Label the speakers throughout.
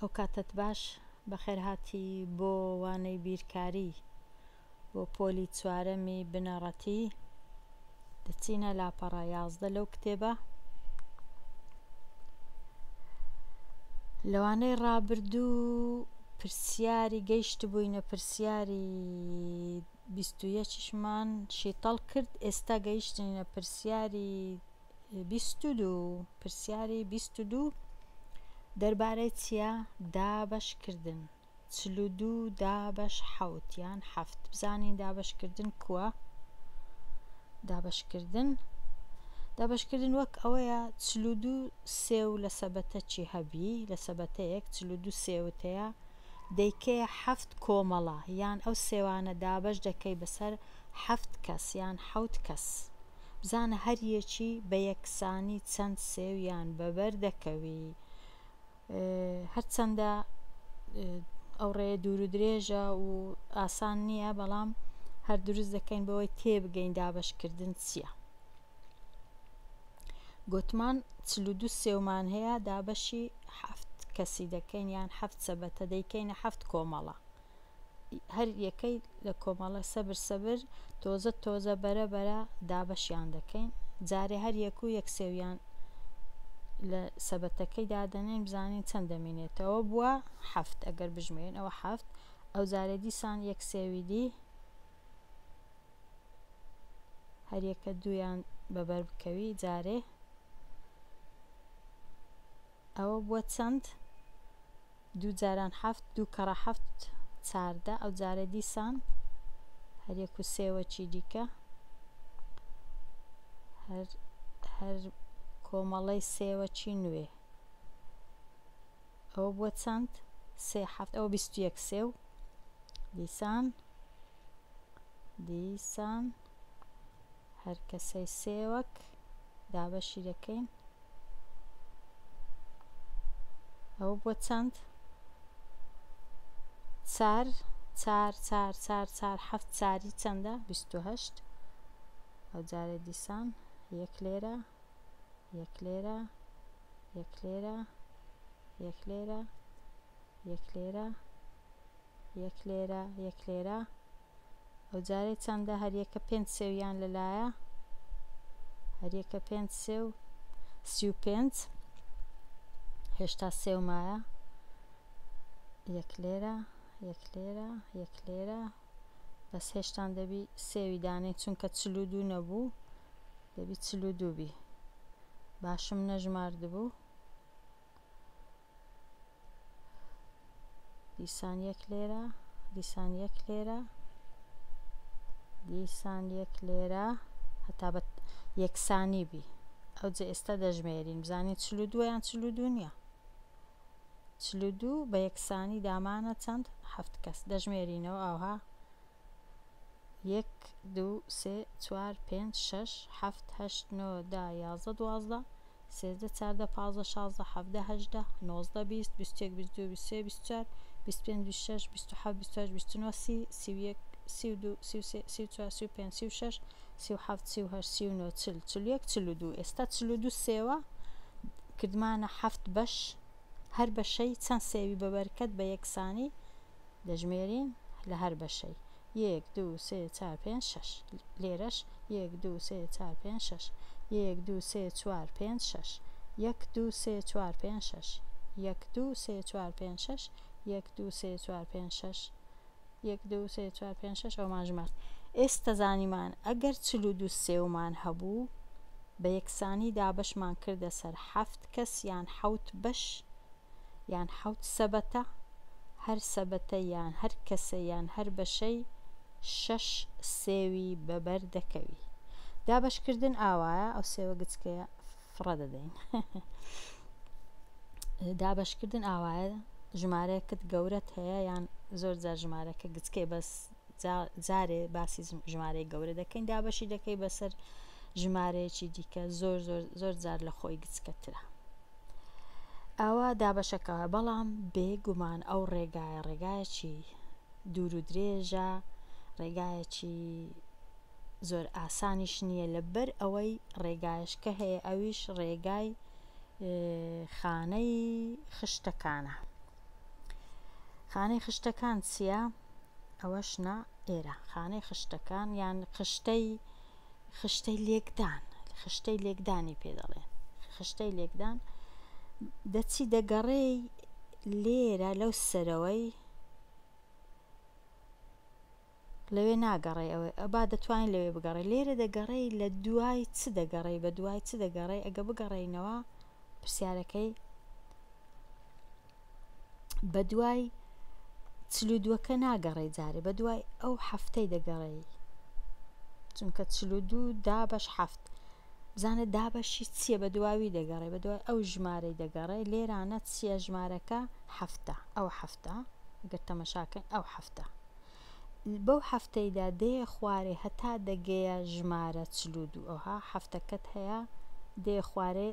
Speaker 1: ئەو کاتت باش بەخێرهاتی بۆ وانەی بیرکاری بۆ پۆلی چوارەمی بنەڕەتی دەچینە لاپەڕە 11 لەو کتێبە. لەوانەی ڕابردوو پرسیاری گەیشت بووینە پرسیاری 21شمان شیتەڵ کرد، ئێستا گەیشتینە پرسیاری 22. پرسیاری 22 دەربارەی چییە؟ دابەشکردن. 42 دابەش حەوت یان حەفت. بزانین دابەشکردن کووە؟ دابەشکردن وەک ئەوەیە 42 سێو لە سەبەتە چی هەبی، لە سەبەتەیەک 42 سێوت هەیە دەیکەیە حەفت کۆمەڵە یان ئەو سێوانە دابەش دەکەی بەسەر حەفت کەس یان حەوت کەس. بزانە هەر یەکی بە یەکسانی چەند سێویان بەبەر دەکەوی. هەرچەندە ئەو ڕێیە دوور و درێژە و ئاسان نییە، بەڵام هەر دروست دەکەین بەوەی تێبگەین دابەشکردن چییە. گوتمان 42 سێومان هەیە دابەشی حەفت کەسی دەکەین یان حەفت سەبەتە دەیکەینە حەفت کۆمەڵە. هەر یەکەی لە کۆمەڵە سەبر تۆزە بەرە دابەشیان دەکەین. جارێ هەر یەک و یەک سێویان لە سەبەتەکەی دادەنێن بزانین چەند دەمێنێتەوە بووە حەفت. ئەگەر بژمێن ئەوە حەفت. ئەو جارێ دیسان یەک سێوی دی هەر یەکە دوویان بەبەر بکەوی جارێ ئەوە بووە چەند؟ دوو جاران حەفت، دوو کەڕە حەفت 14. ئەو جارە دیسان هەر یەک و سێوەکی دیکە هەر کۆمەڵەی سێوەکی نوێ ئەوە بووە چەند؟ 3 حەفت. ئەوە 21 سێو. دیسان هەر کەسەی سێوەک دابەشی دەکەین ئەوە بووە چەند؟ 4 حەفت چاری چەندە؟ 28. ئەو جارێ دیسان یەک لێرە یەک لێرە یەک لێرە یەک لێرە یەک لێرە یەک لێرە یەک لێرە. ئەو جارێ چەندە؟ هەر یەکە 5 سێویان لەلایە هەر یەکە 5 سێو 35. هێشتا سێومایە یەک لێرە یەک لێرە یەک لێرە بەس هێشتان دەبی سێوی دانێ چونکە 42 نەبوو دەبی 42 بی. باشم نەژماردبوو. دیسان یەک لێرە دیسان یەک لێرە دیسان یەک لێرە هەتا بە یەکسانی بی. ئەو جە ئێستا دەژمێرین بزانین 42 یان 42 نییە. 42 بە یەکسانی دامانە چەند؟ حەفت کەس. دەژمێرینەوە ئاوها 1 2 3 4 5 6 7 8 9 10 11 12 13 14 15 16 17 18 19 20 21 22 23 24 25 26 27 28 29 30 31 32 33 34 35 36 37 38 39 40 41 42. ئێستا 42 سێوە کردمانە حەفت بەش. هەر بەشەی چەند سێوی بەبەرکەت بە یەکسانی دەژمێرین لە هەر بەشەی 1 2 3 4 5 6. لێرەش 1 2 3 4 5 6 1 2 3 4 5 6 1 2 3 4 5 6 1 2 3 4 5 6 1 2 3 4 5 6 1 2 3 4 5 6. ئەومان ژمارد. ئێستا زانیمان ئەگەر 42 سێومان هەبوو بە یەکسانی دابەشمان کردە سەر حەفت کەس یان حەوت بەش یان حەوت سەبەتە. هەر سەبەتە یان هەر کەسە یان هەر بەشەی 6 سێوی بەبەر دەکەوی. دابەشکردن ئاوایە. ئەو سێوە گچکەیە فڕە دەدەین. دابەشکردن ئاوایە. ژمارەیەکت گەورەت هەیە یان زۆر جار ژمارەکە گچکەی بەس جارێ باسی ژمارەی گەورە دەکەین دابەشی دەکەی بەسەر ژمارەیەکی دیکە زۆر جار لە خۆی گچکەترە. ئەوە دابەشەکەوە. بەڵام بێگومان ئەو ڕێگایەکی دوور و درێژە، ڕێگایەکی زۆر ئاسانیش نییە لەبەر ئەوەی ڕێگایشکە هەیە. ئەویش ڕێگای خانەی خشتەکانە. خانەی خشتەکان چییە؟ ئەوەشنە ئێرە خانەی خشتەکان یان خشتەی لێکدان، خشتەی لێکدانی پێ دەڵێن. خشتەی لێکدان دەچی دەگەڕێی لێرە لەو سەرەوەی لەوێ ناگەڕێ ئەوێ ئەبا دەتوانین لەوێ بگەڕێ لێرە دەگەڕێی لە دوای چ دەگەڕێی بە دوای چ دەگەڕێی ئەگە بگەڕێینەوە پرسیارەکەی بە دوای چلودووەکە ناگەڕێی جارێ بە دوای ئەو هەفتەی دەگەڕێی چونکە 42 دابەش هەفت بزانە دابەشی چییە بە دواوی دەگەڕێ بە دوای ئەو ژمارەی دەگەڕێ لێرانە چییە ژمارەکە هەفتە ئەو هەفتە گەر تەمەشاکەین ئەو هەفتە بەو هەفتەیدا دێ خوارێ هەتا دەگەیە ژمارە 42 ئەوها هەفتەکەت هەیە دێ خوارێ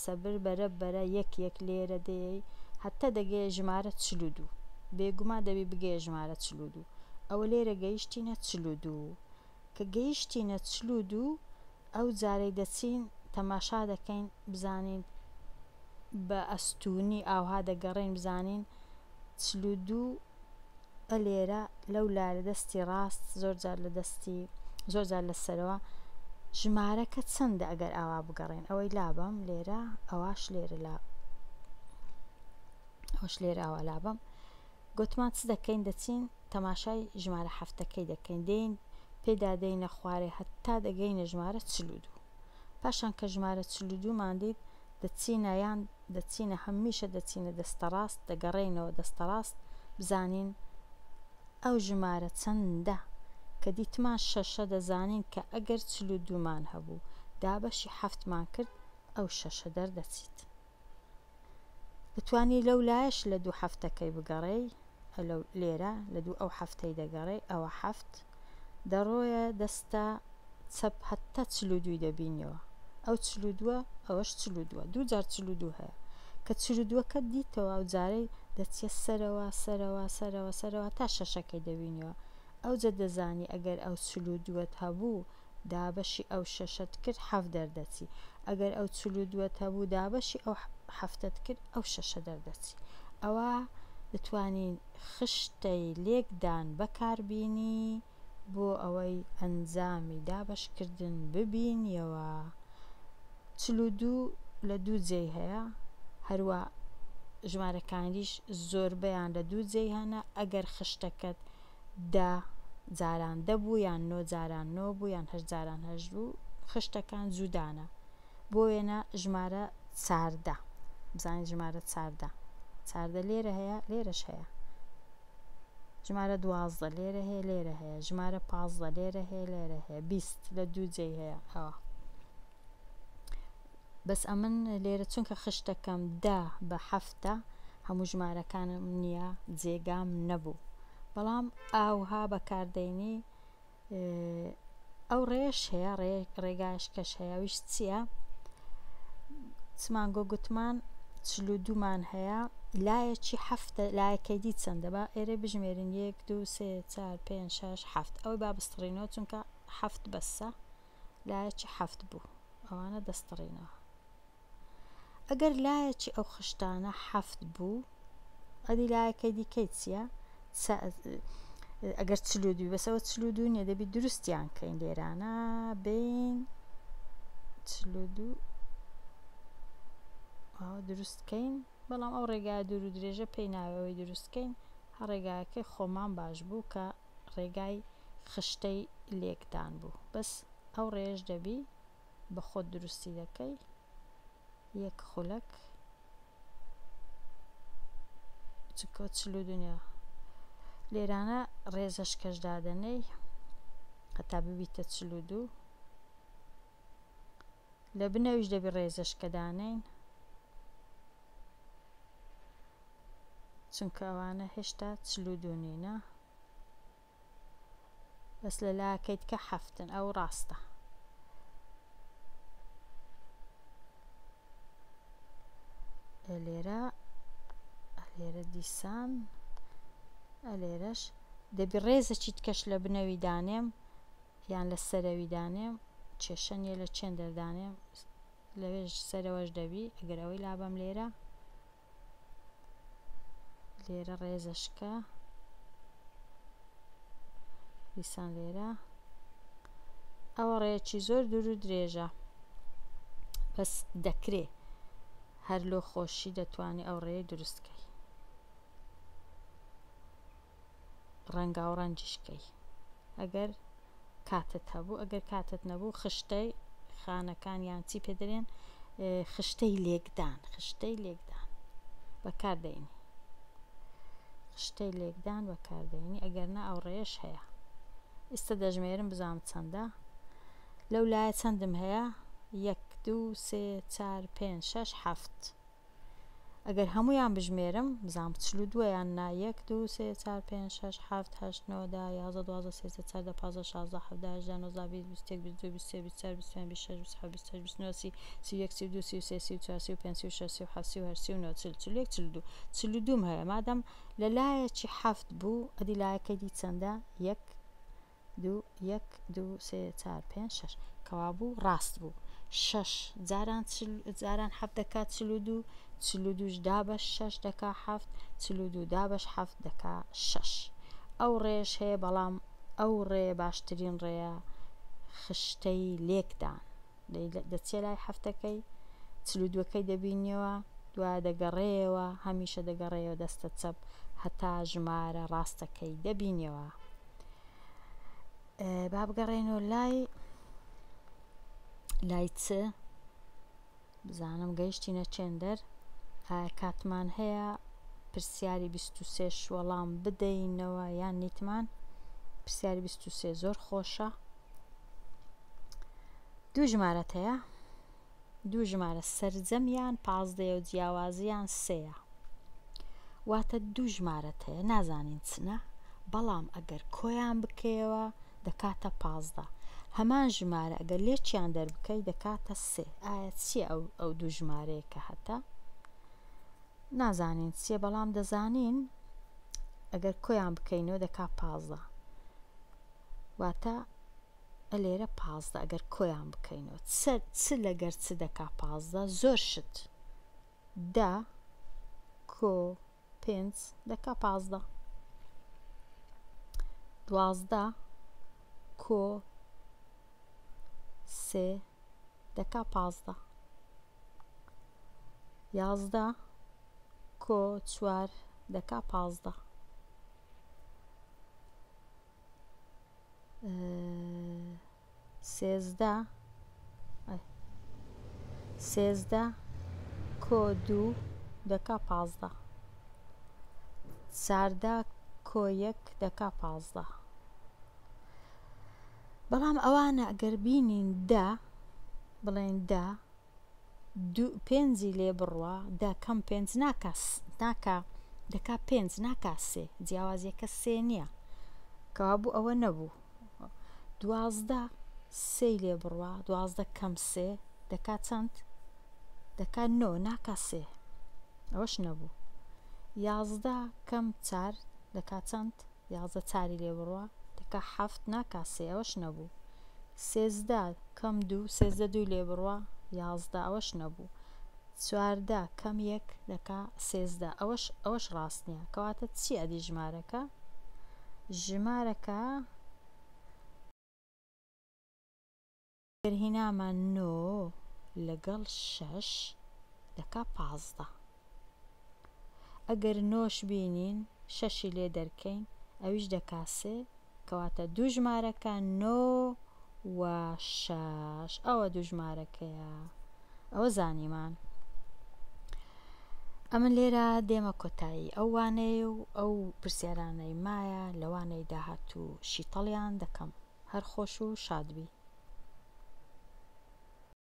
Speaker 1: سەبر بەرە یەک لێرە دێی هەتا دەگەیە ژمارە 42 بێگومان دەبی بگەیە ژمارە 42 ئەوە لێرە گەیشتینە 42 کە گەیشتینە 42 ئەو جارەی دەچین تەماشا دەکەین بزانین بە ئەستوونی ئاوها دەگەڕین بزانین 42 لێرە لەو لارە دەستی ڕاست زۆرجار لە سەرەوە ژمارەکە چەندە ئەگەر ئاوا بگەڕێن ئەوەی لابم لێرە ئەوەش لێرە ئاوا لابم گوتمان چ دەکەین دەچین تەماشای ژمارە هەفتەکەی دەکەین دێین پێدا دەینە خوارێ هەتا دەگەینە ژمارە 42 پاشان کە ژمارە 42 ماندید دەچینە هەمیشە دەچینە دەستە ڕاست دەگەڕێینەوە دەستە ڕاست بزانین ئەو ژمارە چەندە کە دیتمان شەشە دەزانین کە ئەگەر 42 مان هەبوو دابەشی هەفتمان کرد ئەو شەشە دەردەچیت دەتوانی لەو لایەش لە دوو هەفتەکەی بگەڕێی لێرە لە دوو ئەو هەفتەی دەگەڕێ ئەوە هەفت دەڕۆیە دەستە چەپ هەتا 42 دەبینەوە ئەو 42 ئەوەش 42 دوو جار 42 هەیە کە 42کە دیتەوە ئەو جارەی دەچێت سەرەوە تا شەشەکەی دەبینەوە ئەو جە دەزانی ئەگەر ئەو 42 هەبوو دابەشی ئەو شەشت کرد هەفت دەردەچی ئەگەر ئەو 42 هەبوو دابەشی ئەو هەفتت کرد ئەو شەشە دەردەچی ئەوە دەتوانین خشتەی لێکدان بەکاربینی بۆ ئەوەی ئەنجامی دابەشکردن ببینیەوە 42 لە دوو جێی هەیە هەروە ژمارەکانیش زۆربەیان لە دوو جێی هەنە ئەگەر خشتەکەت دا جاران دەبوو یان 9 جاران 9 بوو یان 8 جاران 8 بوو خشتەکان جوودانە بۆ وێنە ژمارە 14 بزانین ژمارە 14 لێرە هەیە لێرەش هەیە ژمارە 12 لێرە هەیە لێرە هەیە ژمارە 15 لێرە هەیە لێرە هەیە 20 لە دوو جێی هەیە ئەوە بەس ئەمن لێرە چونکە خشتەکەم دا بە هەفتە هەموو ژمارەکانم نییە جێگام نەبوو بەڵام ئاوها بەکاردەینی ئەو ڕێش هەیە ڕێگایش کەش هەیە ویش چییە چمان گوتمان 42 مان هەیە لایەکی هەفتە لایەکەی دی چەندە بە ئێرە بژمێرین 1 2 3 4 5 6 7 ئەوەی با بستڕینەوە چونکە هەفت بەسە لایەکی هەفت بوو ئەوانە دەستڕینەوە ئەگەر لایەکی ئەو خشتانە هەفت بوو ئەدی لایەکەی دیکەی چییە ئەگەر 42 بەسەوە 42 نیە دەبی دروستیان کەین لێرانە بین 42 دروستکەین بەڵام ئەو ڕێگای دوور و درێژە پێی ناوەوەی دروستکەین هەر ڕێگایەکەی خۆمان باش بوو کە ڕێگای خشتەی لێکدان بوو بەس ئەو ڕێژ دەبی بە خۆت دروستی دەکەی یەک خولەک چکۆ 42 لێرانە ڕێزەش کەشدادنەی هەتا ببیتە 42 لە بنەویش دەبی ڕێزەش کەدانین چونکە ئەوانە هێشتا 42 نینە بەس لە لایەکەیت کە هەفتن ئەو ڕاستە لێرە دیسان لێرەش دەبی ڕێزەچیت کەش لە بنەوی دانێم یان لە سەرەوی دانێم کێشە نیە لە چێن دەردانێم لەوێش سەرەوەش دەبی ئەگەر ئەوەی لابەم لێرە ڕێزەشکە دیسان لێرە ئەوە ڕێیەکی زۆر دوور و درێژە بەس دەکرێ هەر لۆ خۆشی دەتوانێت ئەو ڕێی دروستکەی ڕەنگا و ڕەنجشکەی ئەگەر کاتت هەبوو ئەگەر کاتت نەبوو خشتەی خانەکان یان چی پێدەرێن خشتەی لێکدان بەکاردێنی خشتەی لێکدان بەکاردێنی ئەگەرنا ئەو ڕێش هەیە ئێستا دەژمێرم بزانم چەندە لەو لایە چەندم هەیە 1 2 3 4 5 6 7 ئەگەر هەمویان بژمێرم بزانم 42 یان نا 1 2 3 4 5 6 7 8 9 10 11 12 13 14 15 16 17 18 19 20 21 22 23 24 25 26 27 28 29 30 31 32 33 34 35 36 37 39 40 41 42 42 هەیە مادەم لە لایەکی 7 بوو ئەدی لایەکەی دی چەندە 1 2 1 2 3 4 5 6 کەوا بوو ڕاست بوو 6 جاران 7 دەکات 42 42 دا بەش 6 دەکا 7 42 دا بەش 7 دەکا 6 ئەو ڕێژ هەیە بەڵام ئەو ڕێ باشترین ڕێیە خشتەی لێکدان دەچێ لای هەفتەکەی 42کەی دەبینیەوە دوای دەگەڕێەوە هەمیشە دەگەڕێەوە دەستە چەپ هەتا ژمارە ڕاستەکەی دەبینیەوە با بگەڕێنەوە لای چ بزانم گەیشتینە چێندەر ئایا کاتمان هەیە پرسیاری 23 وەڵام بدەینەوە یان نیتمان پرسیاری 23 زۆر خۆشە دوو ژمارەت هەیە دوو ژمارە سەرجەمیان 15 و جیاوازیان 3 واتە دوو ژمارەت هەیە نازانین چنە بەڵام ئەگەر کۆیان بکەیەوە دەکاتە 15 هەمان ژمارە ئەگەر لێکیان دەربکەی دەکاتە 3 ئایا چیە ئەو دوو ژمارەیە کە هەتا نازانین چیە بەڵام دەزانین ئەگەر کۆیان بکەینەوە دەکا 15 واتە لێرە 15 ئەگەر کۆیان بکەینەوە چ لەگەر چ دەکا 15 زۆر شت دا کۆ 5 دەکا 15 12 کۆ 3 دەکا 15 11 کۆ 4 دەکا 15 13 کۆ 2 دەکا 15 14 کۆ 1 دەکا 15 بەڵام ئەوانە ئەگەر بینین بڵێن پێنجی لێ بڕوە کەم پێنج ناکا دەکا پێنج ناکا سێ جیاوازیەکە سێ نییە کەوا بوو ئەوە نەبوو 12 سێی لێ بڕوە 12 کەم سێ دەکا چەند دەکا 9 ناکا سێ ئەوەش نەبوو 11 کەم 4 دەکا چەند 11 چاری لێ بڕوە دەکا 7 ناکا سێ ئەوەش نەبوو 13 کەم 2 13 دوو لێ بڕوە 11 ئەوەش نەبوو 14 کەم 1 دەکا 13 ئەوەش ڕاست نییە کەواتە چی ئەدی ژمارەکە هینامان 9 لەگەڵ 6 دەکا 15 ئەگەر 9ش بینین 6 لێ دەرکەین ئەویش دەکا 3 کەواتە دوو ژمارەکە 9 و 6 ئەوە دوو ژمارەکەیە ئەوە زانیمان ئەمن لێرە دێمە کۆتایی ئەو وانەیە و ئەو پرسیارانەی مایە لەوانەی داهاتوو شیتەڵیان دەکەم هەر خۆش و شادبی